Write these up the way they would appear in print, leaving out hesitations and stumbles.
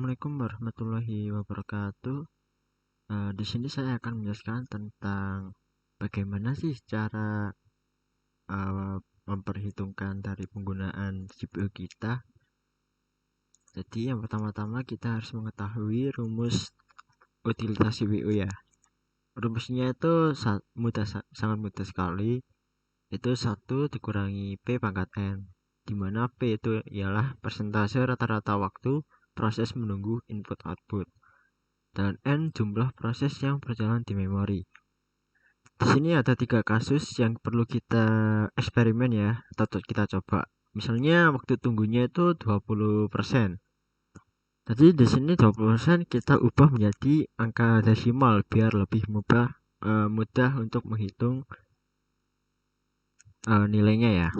Assalamualaikum warahmatullahi wabarakatuh. Di sini saya akan menjelaskan tentang bagaimana sih cara memperhitungkan dari penggunaan CPU kita. Jadi yang pertama-tama kita harus mengetahui rumus utilitas CPU ya. Rumusnya itu sangat mudah sekali. Itu 1 dikurangi P pangkat N, di mana P itu ialah persentase rata-rata waktu proses menunggu input output, dan N jumlah proses yang berjalan di memori. Di sini ada 3 kasus yang perlu kita eksperimen ya, atau kita coba. Misalnya waktu tunggunya itu 20%. Jadi di sini 20% kita ubah menjadi angka desimal biar lebih mudah untuk menghitung nilainya ya.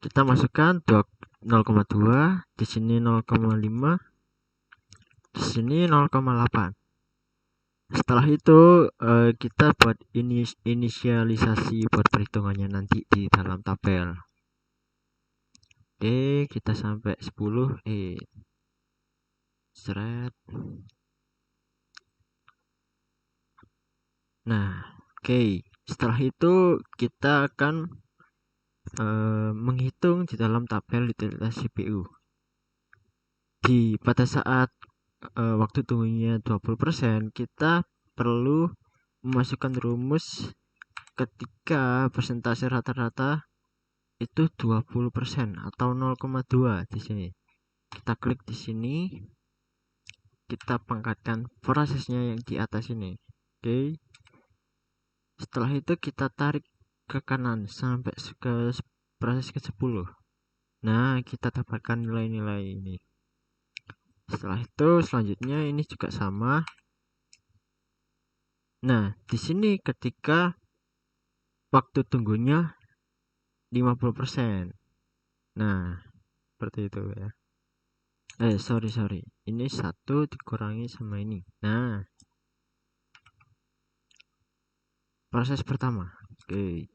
Kita masukkan 0,2, di sini 0,5, di sini 0,8. Setelah itu kita buat inisialisasi buat perhitungannya nanti di dalam tabel. Oke, kita sampai 10 seret. Nah, oke. Setelah itu kita akan menghitung di dalam tabel utilitas CPU. Pada saat waktu tunggunya 20%, kita perlu memasukkan rumus ketika persentase rata-rata itu 20% atau 0,2 di sini. Kita klik di sini, kita pangkatkan prosesnya yang di atas ini. Oke. Setelah itu kita tarik ke kanan sampai ke proses ke-10. Nah, kita dapatkan nilai-nilai ini. Setelah itu selanjutnya ini juga sama. Nah, di sini ketika waktu tunggunya 50%. Nah, seperti itu ya. Sorry. Ini 1 dikurangi sama ini. Nah, proses pertama. Oke.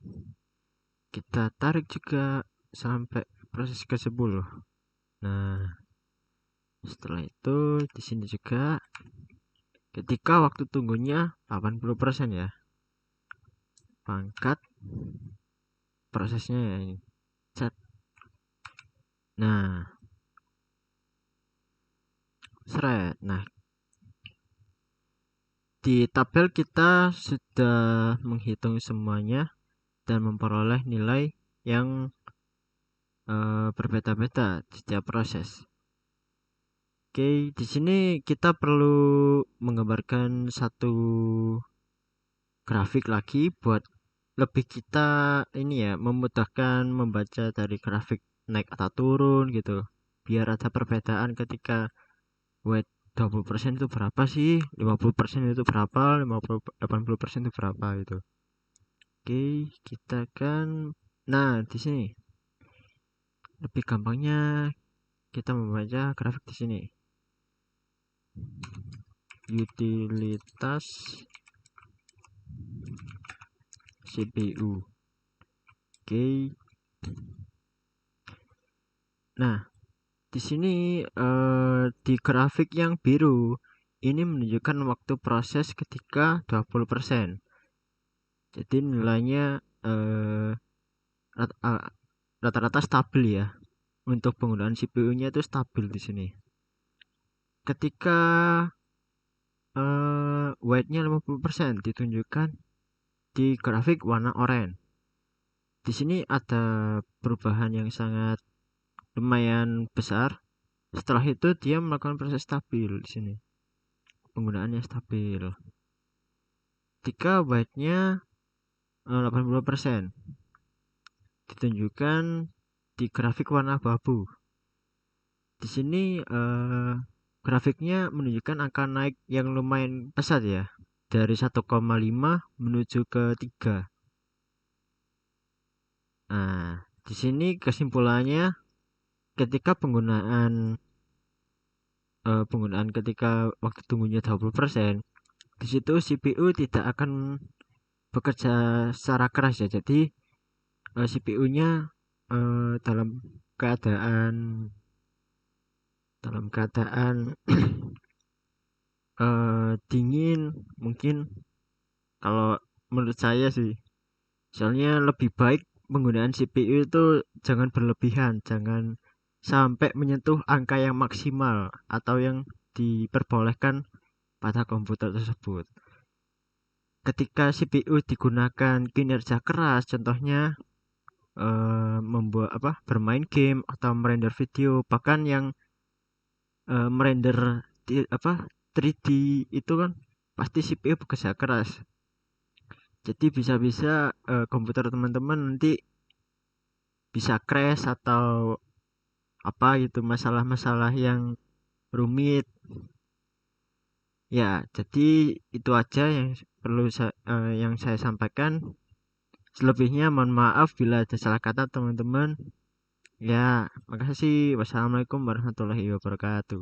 Kita tarik juga sampai proses ke-10. Nah, setelah itu di sini juga ketika waktu tunggunya 80% ya. Pangkat prosesnya ya ini. Set. Nah, seret. Nah, di tabel kita sudah menghitung semuanya dan memperoleh nilai yang berbeda-beda di setiap proses. Oke, di sini kita perlu menggambarkan satu grafik lagi buat lebih kita ini ya, memudahkan membaca dari grafik naik atau turun gitu. Biar ada perbedaan ketika weight 20% itu berapa sih, 50% itu berapa, 80% itu berapa gitu. Oke, kita kan di sini lebih gampangnya kita membaca grafik di sini. Utilitas CPU. Oke. Nah, di sini di grafik yang biru ini menunjukkan waktu proses ketika 20%. Jadi nilainya rata-rata stabil ya. Untuk penggunaan CPU-nya itu stabil di sini. Ketika weight-nya 50% ditunjukkan di grafik warna oranye. Di sini ada perubahan yang sangat lumayan besar. Setelah itu dia melakukan proses stabil di sini. Penggunaannya stabil. Ketika weight-nya 80% ditunjukkan di grafik warna abu-abu. Di sini grafiknya menunjukkan angka naik yang lumayan pesat ya. Dari 1,5 menuju ke 3. Nah, di sini kesimpulannya ketika penggunaan ketika waktu tunggunya 20%, di situ CPU tidak akan bekerja secara keras ya. Jadi CPU-nya dalam keadaan dalam keadaan dingin mungkin, kalau menurut saya sih, soalnya lebih baik penggunaan CPU itu jangan berlebihan, jangan sampai menyentuh angka yang maksimal atau yang diperbolehkan pada komputer tersebut. Ketika CPU digunakan kinerja keras, contohnya membuat bermain game atau merender video, bahkan yang merender di 3D itu kan pasti CPU bekerja keras. Jadi bisa-bisa komputer teman-teman nanti bisa crash atau apa gitu, masalah-masalah yang rumit. Ya, jadi itu aja yang perlu yang saya sampaikan. Selebihnya mohon maaf bila ada salah kata teman-teman. Ya, makasih. Wassalamualaikum warahmatullahi wabarakatuh.